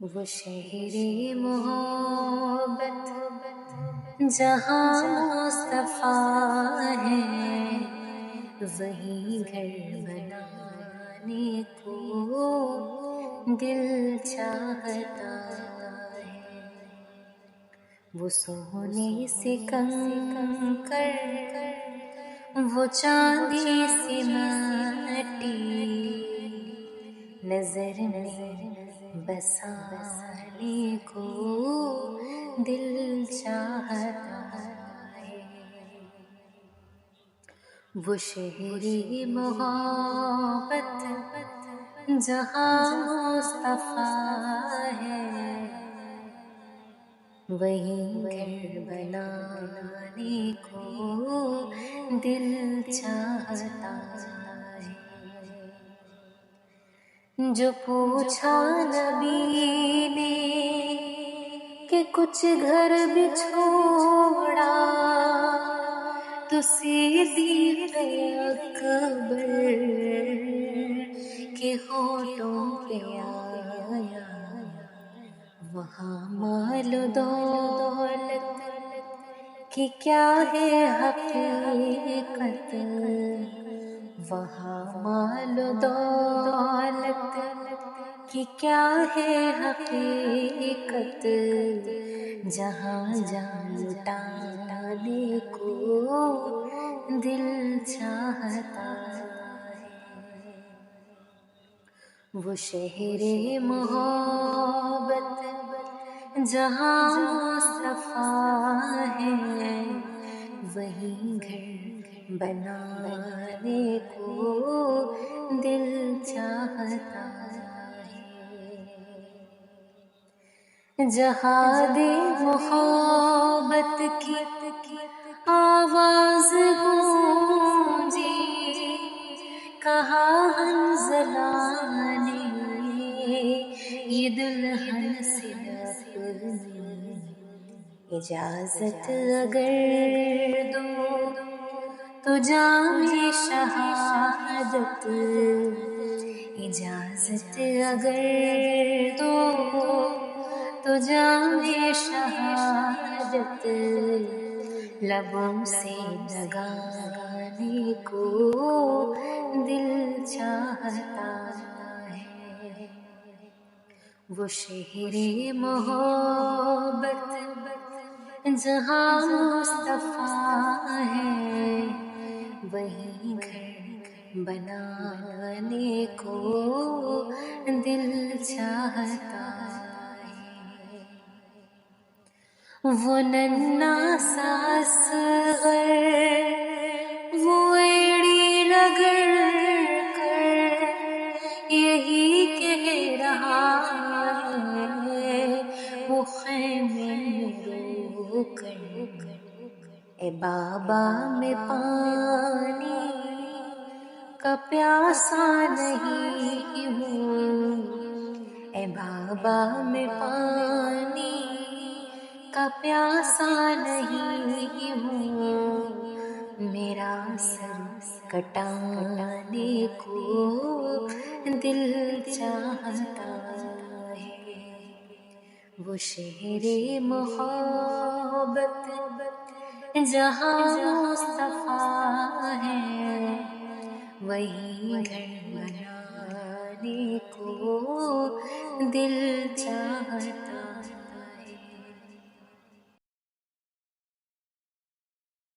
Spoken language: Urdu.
وہ شہر محبت جہاں مصطفیٰ ہے، وہیں گھر بنانے کو دل چاہتا ہے۔ وہ سونے سے کنکر، وہ چاندی سی مٹی، نظر میں بسانے کو دل چاہتا ہے۔ وہ شہر محبت جہاں مصطفیٰ ہے، وہیں گھر بنانے کو دل چاہتا ہے۔ جو پوچھا نبی نے کہ کچھ گھر بھی چھوڑا، تو صدیق اکبر کے ہونٹوں پہ آیا، وہاں مال و دولت کی کیا ہے حقیقت، وہاں مال و دولت کی کیا ہے حقیقت، جہاں جان لٹانے کو دل چاہتا ہے۔ وہ شہر محبت جہاں مصطفیٰ ہے، وہیں گھر بنانے کو دل چاہتا ہے۔ جہاد محبت کی آواز گونجی، کہا حنظلہ نے یہ دلہن سے اپنی اجازت اگر دو تو جام شہادت، اجازت اگر دو تو جام شہادت، لبوں سے لگانے کو دل چاہتا ہے۔ وہ شہر محبت جہاں مصطفیٰ ہے، وہیں گھر بنانے کو دل چاہتا ہے۔ وہ ننھا سا اصغر، وہ ایڑی رگڑ کر یہی کہہ رہا ہے، وہ خیمے میں رو کر، اے بابا میں پانی کا پیاسا نہیں ہوں، اے بابا میں پانی کا پیاسا نہیں ہوں، میرا سر کٹانے کو دل چاہتا ہے۔ وہ شہر محبت جہاں مصطفیٰ ہے، وہیں گھر بنانے کو دل چاہتا